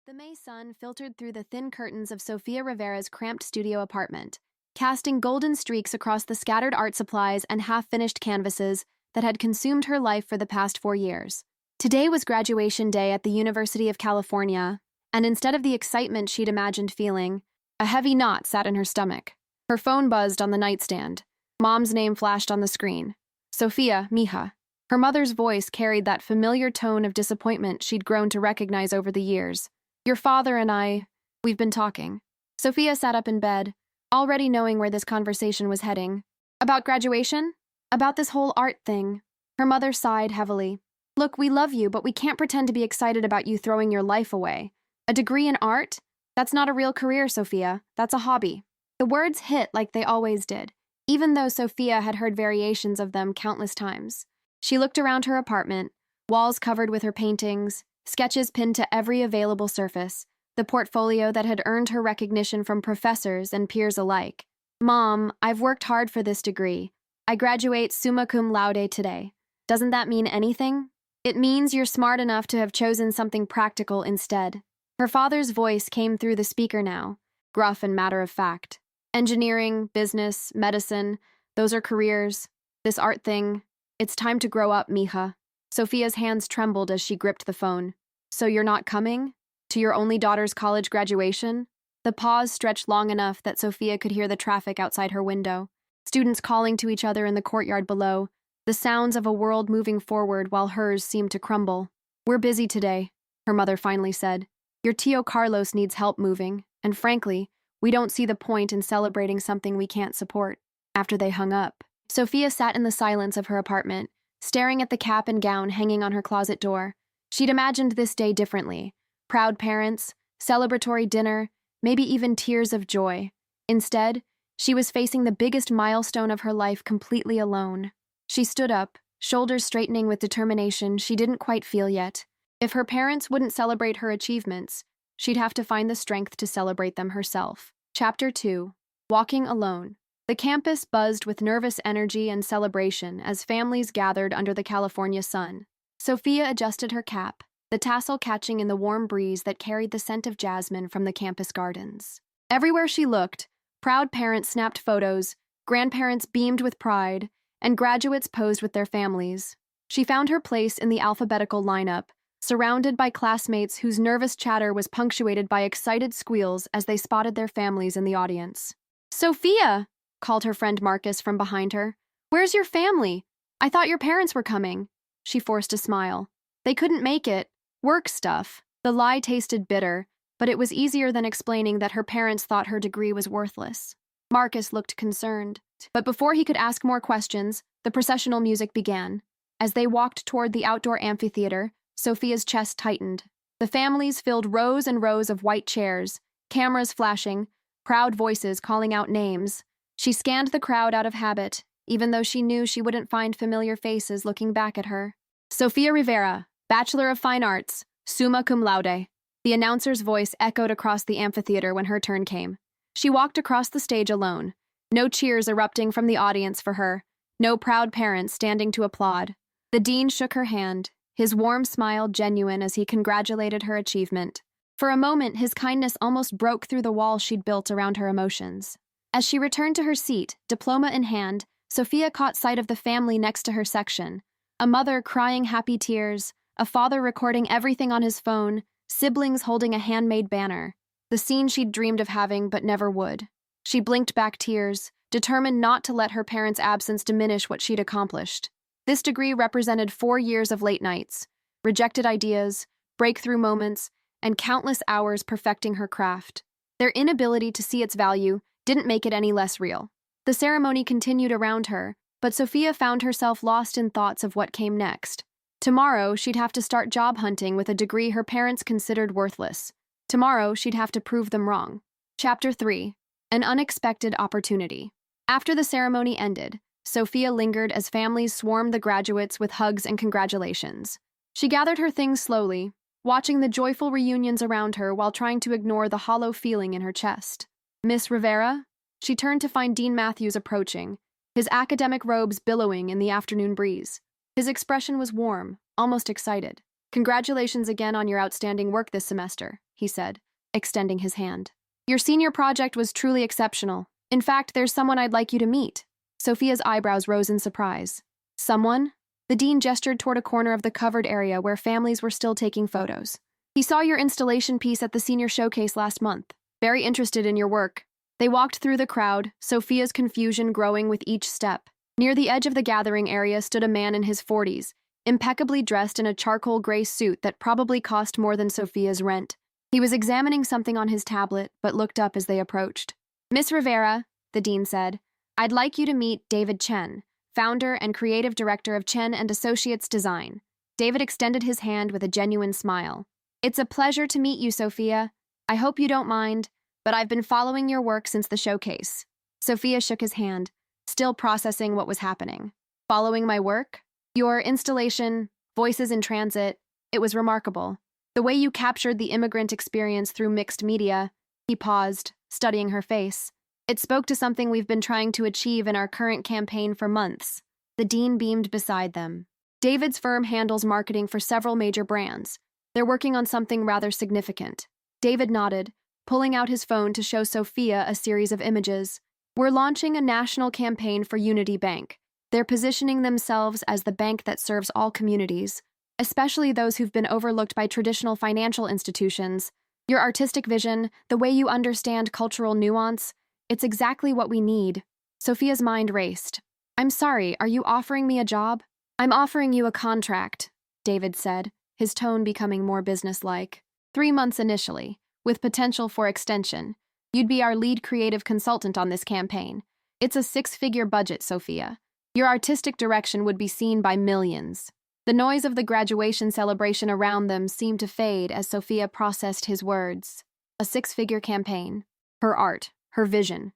The May sun filtered through the thin curtains of Sofia Rivera's cramped studio apartment, casting golden streaks across the scattered art supplies and half-finished canvases that had consumed her life for the past 4 years. Today was graduation day at the University of California, and instead of the excitement she'd imagined feeling, a heavy knot sat in her stomach. Her phone buzzed on the nightstand. Mom's name flashed on the screen. Sofia, mija. Her mother's voice carried that familiar tone of disappointment she'd grown to recognize over the years. Your father and we've been talking. Sofia sat up in bed, already knowing where this conversation was heading. About graduation? About this whole art thing. Her mother sighed heavily. Look, we love you, but we can't pretend to be excited about you throwing your life away. A degree in art? That's not a real career, Sofia. That's a hobby. The words hit like they always did, even though Sofia had heard variations of them countless times. She looked around her apartment, walls covered with her paintings, sketches pinned to every available surface, the portfolio that had earned her recognition from professors and peers alike. Mom, I've worked hard for this degree. I graduate summa cum laude today. Doesn't that mean anything? It means you're smart enough to have chosen something practical instead. Her father's voice came through the speaker now, gruff and matter-of-fact. Engineering, business, medicine, those are careers. This art thing, it's time to grow up, mija. Sofia's hands trembled as she gripped the phone. So you're not coming? To your only daughter's college graduation? The pause stretched long enough that Sofia could hear the traffic outside her window. Students calling to each other in the courtyard below, the sounds of a world moving forward while hers seemed to crumble. We're busy today, her mother finally said. Your Tio Carlos needs help moving, and frankly, we don't see the point in celebrating something we can't support. After they hung up, Sofia sat in the silence of her apartment, staring at the cap and gown hanging on her closet door. She'd imagined this day differently. Proud parents, celebratory dinner, maybe even tears of joy. Instead, she was facing the biggest milestone of her life completely alone. She stood up, shoulders straightening with determination she didn't quite feel yet. If her parents wouldn't celebrate her achievements, she'd have to find the strength to celebrate them herself. Chapter 2. Walking Alone. The campus buzzed with nervous energy and celebration as families gathered under the California sun. Sofia adjusted her cap, the tassel catching in the warm breeze that carried the scent of jasmine from the campus gardens. Everywhere she looked, proud parents snapped photos, grandparents beamed with pride, and graduates posed with their families. She found her place in the alphabetical lineup, surrounded by classmates whose nervous chatter was punctuated by excited squeals as they spotted their families in the audience. Sofia! Called her friend Marcus from behind her. Where's your family? I thought your parents were coming. She forced a smile. They couldn't make it. Work stuff. The lie tasted bitter, but it was easier than explaining that her parents thought her degree was worthless. Marcus looked concerned. But before he could ask more questions, the processional music began. As they walked toward the outdoor amphitheater, Sofia's chest tightened. The families filled rows and rows of white chairs, cameras flashing, proud voices calling out names. She scanned the crowd out of habit, even though she knew she wouldn't find familiar faces looking back at her. Sofia Rivera, Bachelor of Fine Arts, summa cum laude. The announcer's voice echoed across the amphitheater when her turn came. She walked across the stage alone. No cheers erupting from the audience for her, no proud parents standing to applaud. The dean shook her hand, his warm smile genuine as he congratulated her achievement. For a moment, his kindness almost broke through the wall she'd built around her emotions. As she returned to her seat, diploma in hand, Sofia caught sight of the family next to her section. A mother crying happy tears, a father recording everything on his phone, siblings holding a handmade banner. The scene she'd dreamed of having but never would. She blinked back tears, determined not to let her parents' absence diminish what she'd accomplished. This degree represented 4 years of late nights, rejected ideas, breakthrough moments, and countless hours perfecting her craft. Their inability to see its value didn't make it any less real. The ceremony continued around her, but Sofia found herself lost in thoughts of what came next. Tomorrow, she'd have to start job hunting with a degree her parents considered worthless. Tomorrow, she'd have to prove them wrong. Chapter 3. An Unexpected Opportunity. After the ceremony ended, Sofia lingered as families swarmed the graduates with hugs and congratulations. She gathered her things slowly, watching the joyful reunions around her while trying to ignore the hollow feeling in her chest. Miss Rivera? She turned to find Dean Matthews approaching, his academic robes billowing in the afternoon breeze. His expression was warm, almost excited. Congratulations again on your outstanding work this semester. he said, extending his hand. Your senior project was truly exceptional. In fact, there's someone I'd like you to meet. Sophia's eyebrows rose in surprise. Someone? The dean gestured toward a corner of the covered area where families were still taking photos. He saw your installation piece at the senior showcase last month. Very interested in your work. They walked through the crowd, Sophia's confusion growing with each step. Near the edge of the gathering area stood a man in his 40s, impeccably dressed in a charcoal gray suit that probably cost more than Sophia's rent. He was examining something on his tablet, but looked up as they approached. Miss Rivera, the dean said, I'd like you to meet David Chen, founder and creative director of Chen and Associates Design. David extended his hand with a genuine smile. It's a pleasure to meet you, Sophia. I hope you don't mind, but I've been following your work since the showcase. Sophia shook his hand, still processing what was happening. Following my work? Your installation, Voices in Transit, it was remarkable. The way you captured the immigrant experience through mixed media. He paused, studying her face. It spoke to something we've been trying to achieve in our current campaign for months. The dean beamed beside them. David's firm handles marketing for several major brands. They're working on something rather significant. David nodded, pulling out his phone to show Sophia a series of images. We're launching a national campaign for Unity Bank. They're positioning themselves as the bank that serves all communities, especially those who've been overlooked by traditional financial institutions. Your artistic vision, the way you understand cultural nuance, it's exactly what we need. Sophia's mind raced. I'm sorry, are you offering me a job? I'm offering you a contract, David said, his tone becoming more businesslike. 3 months initially, with potential for extension. You'd be our lead creative consultant on this campaign. It's a 6-figure budget, Sophia. Your artistic direction would be seen by millions. The noise of the graduation celebration around them seemed to fade as Sophia processed his words. A 6-figure campaign. Her art. Her vision.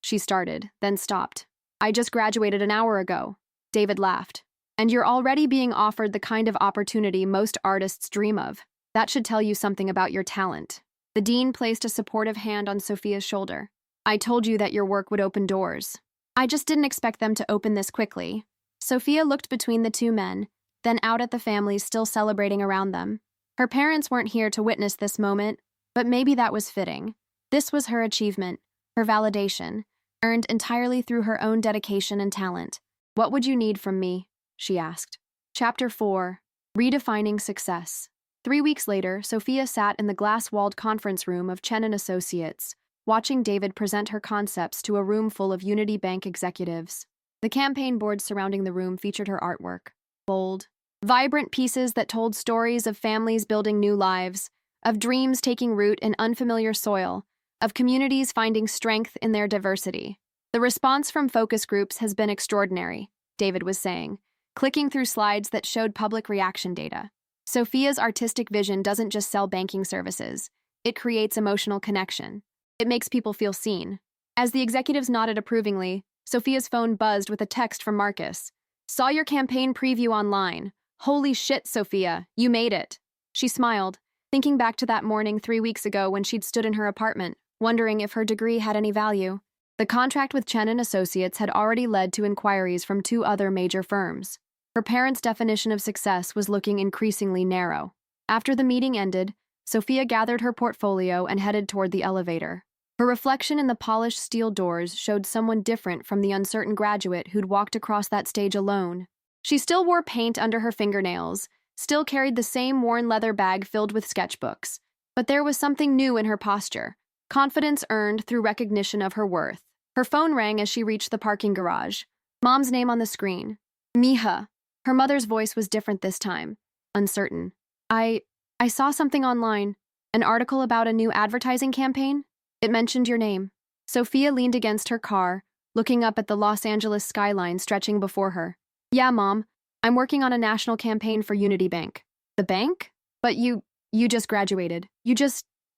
She started, then stopped. I just graduated an hour ago. David laughed. And you're already being offered the kind of opportunity most artists dream of. That should tell you something about your talent. The dean placed a supportive hand on Sophia's shoulder. I told you that your work would open doors. I just didn't expect them to open this quickly. Sophia looked between the two men, then out at the families still celebrating around them. Her parents weren't here to witness this moment, but maybe that was fitting. This was her achievement, her validation, earned entirely through her own dedication and talent. What would you need from me? She asked. Chapter 4. Redefining Success. 3 weeks later, Sophia sat in the glass-walled conference room of Chen and Associates, watching David present her concepts to a room full of Unity Bank executives. The campaign boards surrounding the room featured her artwork. Bold, vibrant pieces that told stories of families building new lives, of dreams taking root in unfamiliar soil, of communities finding strength in their diversity. The response from focus groups has been extraordinary, David was saying, clicking through slides that showed public reaction data. Sophia's artistic vision doesn't just sell banking services. It creates emotional connection. It makes people feel seen. As the executives nodded approvingly, Sophia's phone buzzed with a text from Marcus. Saw your campaign preview online. Holy shit, Sophia, you made it. She smiled, thinking back to that morning 3 weeks ago when she'd stood in her apartment, wondering if her degree had any value. The contract with Chen and Associates had already led to inquiries from 2 other major firms. Her parents' definition of success was looking increasingly narrow. After the meeting ended, Sophia gathered her portfolio and headed toward the elevator. Her reflection in the polished steel doors showed someone different from the uncertain graduate who'd walked across that stage alone. She still wore paint under her fingernails, still carried the same worn leather bag filled with sketchbooks. But there was something new in her posture, confidence earned through recognition of her worth. Her phone rang as she reached the parking garage. Mom's name on the screen. Mija. Her mother's voice was different this time, uncertain. I saw something online, an article about a new advertising campaign. It mentioned your name. Sophia leaned against her car, looking up at the Los Angeles skyline stretching before her. Yeah, Mom, I'm working on a national campaign for Unity Bank. The bank? But you just graduated.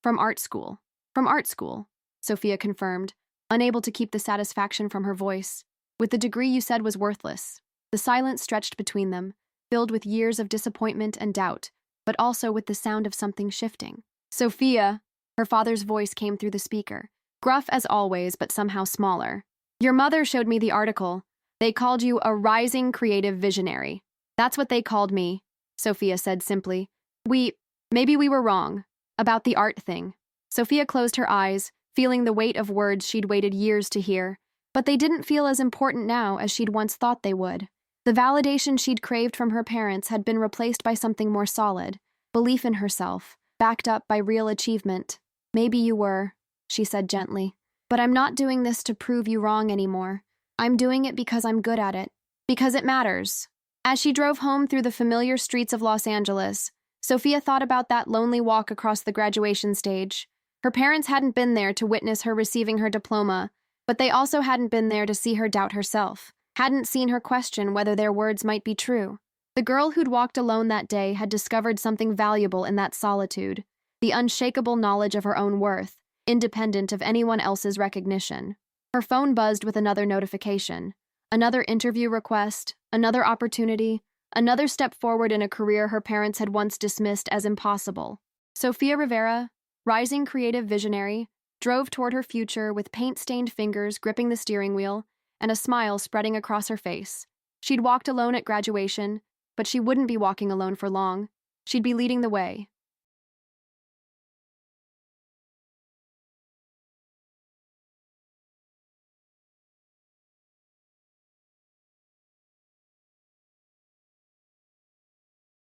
From art school. From art school, Sophia confirmed, unable to keep the satisfaction from her voice. With the degree you said was worthless. The silence stretched between them, filled with years of disappointment and doubt, but also with the sound of something shifting. Sophia, her father's voice came through the speaker, gruff as always, but somehow smaller. Your mother showed me the article. They called you a rising creative visionary. That's what they called me, Sophia said simply. Maybe we were wrong. About the art thing. Sophia closed her eyes, feeling the weight of words she'd waited years to hear, but they didn't feel as important now as she'd once thought they would. The validation she'd craved from her parents had been replaced by something more solid, belief in herself, backed up by real achievement. Maybe you were, she said gently, but I'm not doing this to prove you wrong anymore. I'm doing it because I'm good at it, because it matters. As she drove home through the familiar streets of Los Angeles, Sophia thought about that lonely walk across the graduation stage. Her parents hadn't been there to witness her receiving her diploma, but they also hadn't been there to see her doubt herself, hadn't seen her question whether their words might be true. The girl who'd walked alone that day had discovered something valuable in that solitude, the unshakable knowledge of her own worth, independent of anyone else's recognition. Her phone buzzed with another notification, another interview request, another opportunity, another step forward in a career her parents had once dismissed as impossible. Sofia Rivera, rising creative visionary, drove toward her future with paint-stained fingers gripping the steering wheel and a smile spreading across her face. She'd walked alone at graduation, but she wouldn't be walking alone for long. She'd be leading the way.